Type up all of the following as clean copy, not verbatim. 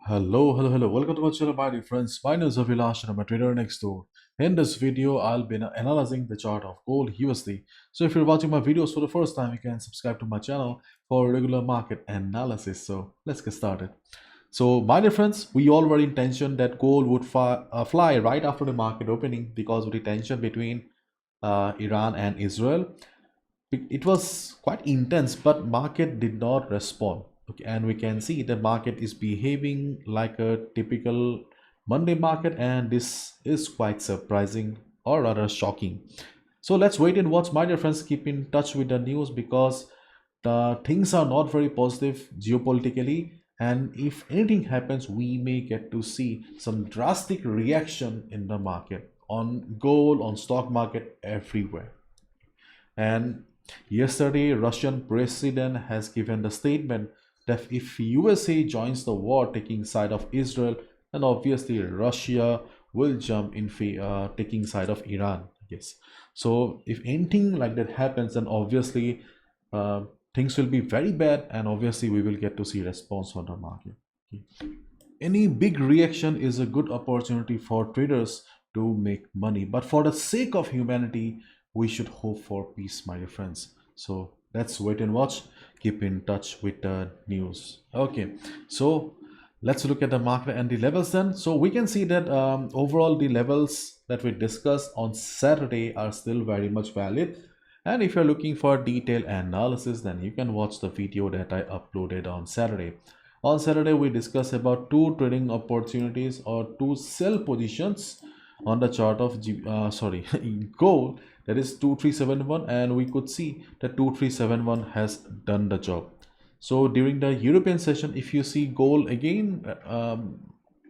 Hello. Welcome to my channel, my dear friends. My name is Avilash and I'm a trader next door. In this video, I'll be analyzing the chart of gold USD. So if you're watching my videos for the first time, you can subscribe to my channel for regular market analysis. So let's get started. So my dear friends, we all were in tension that gold would fly right after the market opening because of the tension between Iran and Israel. It was quite intense, but market did not respond. Okay, and we can see the market is behaving like a typical Monday market, and this is quite surprising or rather shocking. So let's wait and watch, my dear friends. Keep in touch with the news because the things are not very positive geopolitically, and if anything happens, we may get to see some drastic reaction in the market, on gold, on stock market, everywhere. And yesterday, Russian president has given the statement that if USA joins the war taking side of Israel, then obviously Russia will jump in taking side of Iran. Yes. So if anything like that happens, then obviously uh, things will be very bad, and obviously we will get to see response on the market. Okay. Any big reaction is a good opportunity for traders to make money, but for the sake of humanity, we should hope for peace, my dear friends. So let's wait and watch. Keep in touch with the news. Okay, so let's look at the market and the levels then. So we can see that overall the levels that we discussed on Saturday are still very much valid. And if you're looking for detailed analysis, then you can watch the video that I uploaded on Saturday. On Saturday, we discussed about two trading opportunities or two sell positions on the chart of gold, that is 2371, and we could see that 2371 has done the job. So during the European session, if you see gold again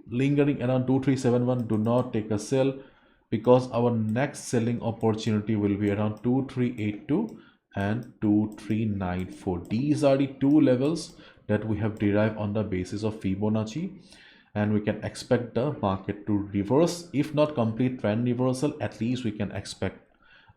lingering around 2371, do not take a sell because our next selling opportunity will be around 2382 and 2394. These are the two levels that we have derived on the basis of Fibonacci, and we can expect the market to reverse. If not complete trend reversal, at least we can expect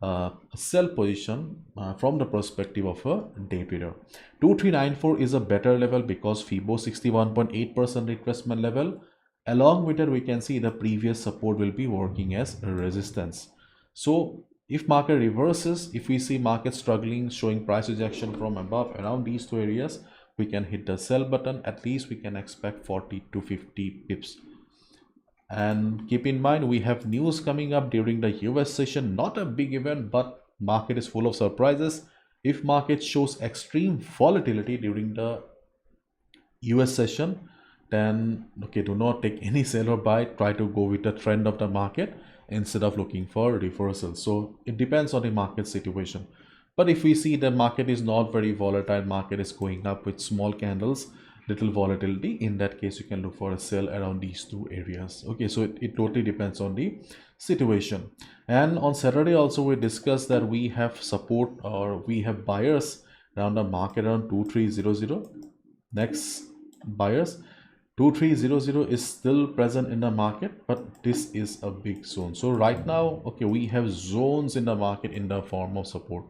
a sell position from the perspective of a day trader. 2394 is a better level because Fibo 61.8% retracement level. Along with it, we can see the previous support will be working as a resistance. So if market reverses, if we see market struggling, showing price rejection from above around these two areas, we can hit the sell button. At least we can expect 40 to 50 pips. And keep in mind, we have news coming up during the US session. Not a big event, but market is full of surprises. If market shows extreme volatility during the US session, then okay, do not take any sell or buy. Try to go with the trend of the market instead of looking for reversal. So it depends on the market situation. But if we see the market is not very volatile, market is going up with small candles, little volatility, in that case you can look for a sell around these two areas. Okay, so it totally depends on the situation. And on Saturday also we discussed that we have support or we have buyers around the market around 2300. Next, buyers 2300 is still present in the market, but this is a big zone. So right now, okay, we have zones in the market in the form of support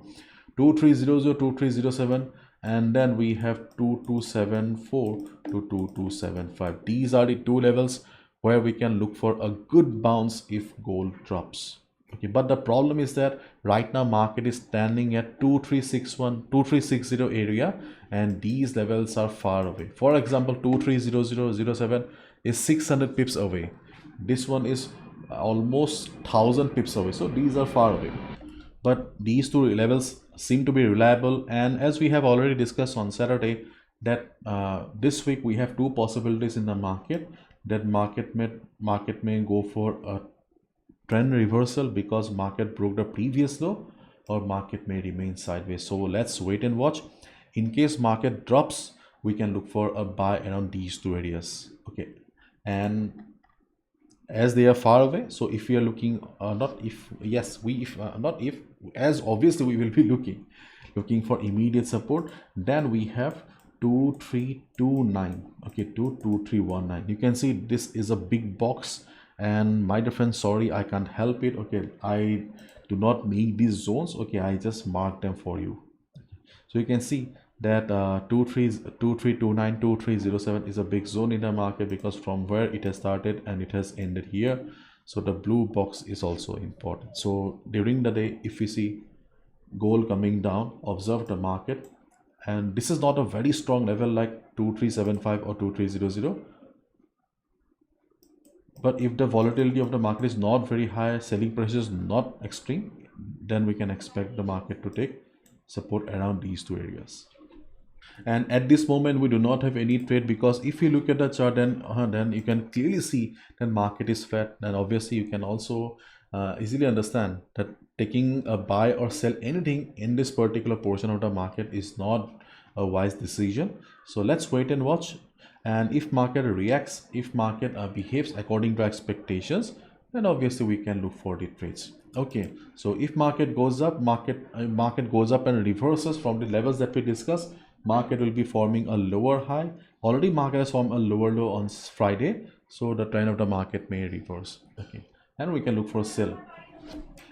2300, 2307, and then we have 2274 to 2275. These are the two levels where we can look for a good bounce if gold drops. Okay, but the problem is that right now market is standing at 2361 2360 area, and these levels are far away. For example, 230007 is 600 pips away. This one is almost 1000 pips away, so these are far away. But these two levels seem to be reliable, and as we have already discussed on Saturday, that this week we have two possibilities in the market, that market may go for a trend reversal because market broke the previous low, or market may remain sideways. So let's wait and watch. In case market drops, we can look for a buy around these two areas. Okay, and as they are far away, so if we are looking not if yes we if not if as obviously we will be looking for immediate support, then we have 2329. Okay, 22319. You can see this is a big box, and my dear friend, sorry, I can't help it. Okay, I do not make these zones. Okay, I just mark them for you. So you can see that 2329 2307 is a big zone in the market, because from where it has started and it has ended here. So the blue box is also important. So during the day, if we see gold coming down, observe the market, and this is not a very strong level like 2375 or 2300, but if the volatility of the market is not very high, selling pressure is not extreme, then we can expect the market to take support around these two areas. And at this moment we do not have any trade, because if you look at the chart, then you can clearly see that market is flat. And obviously you can also easily understand that taking a buy or sell anything in this particular portion of the market is not a wise decision. So let's wait and watch, and if market reacts, if market behaves according to expectations, then obviously we can look for the trades. Okay, so if market goes up, market goes up and reverses from the levels that we discussed, market will be forming a lower high. Already market has formed a lower low on Friday, so the trend of the market may reverse. Okay, and we can look for sell.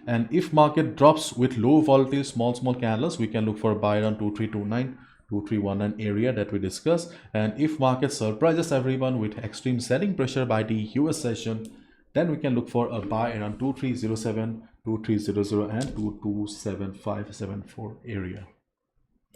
And if market drops with low volatility small candles, we can look for a buy around 2329 2319 area that we discussed. And if market surprises everyone with extreme selling pressure by the US session, then we can look for a buy around 2307 2300 and 227574 area.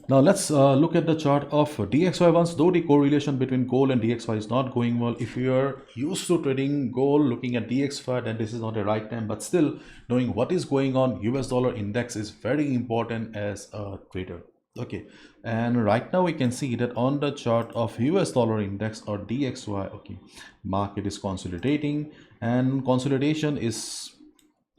Now let's look at the chart of DXY once. Though the correlation between gold and DXY is not going well, if you are used to trading gold looking at DXY, then this is not the right time. But still, knowing what is going on, US dollar index is very important as a trader. Okay, and right now we can see that on the chart of US dollar index or DXY, okay, market is consolidating, and consolidation is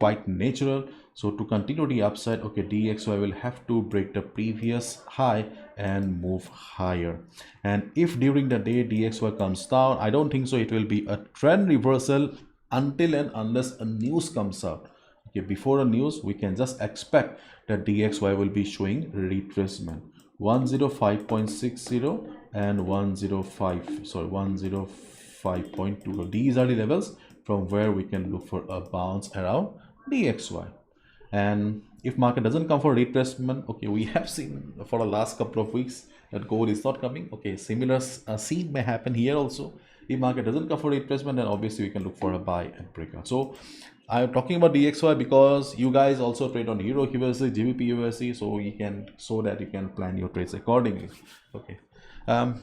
quite natural. So to continue the upside, okay, DXY will have to break the previous high and move higher. And if during the day DXY comes down, I don't think so it will be a trend reversal until and unless a news comes out. Okay, before a news, we can just expect that DXY will be showing retracement 105.60 and 105.20. These are the levels from where we can look for a bounce around DXY. And if market doesn't come for retracement, okay, we have seen for the last couple of weeks that gold is not coming. Okay, similar scene may happen here also. If market doesn't come for retracement, then obviously we can look for a buy and breakout. So I'm talking about DXY because you guys also trade on Euro USD, GBP USD, so you can, so that you can plan your trades accordingly. Okay,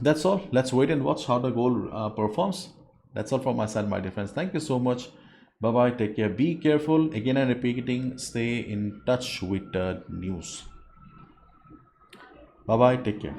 that's all. Let's wait and watch how the gold performs. That's all from my side, my dear friends. Thank you so much. Bye bye. Take care. Be careful. Again, I'm repeating, stay in touch with the news. Bye bye. Take care.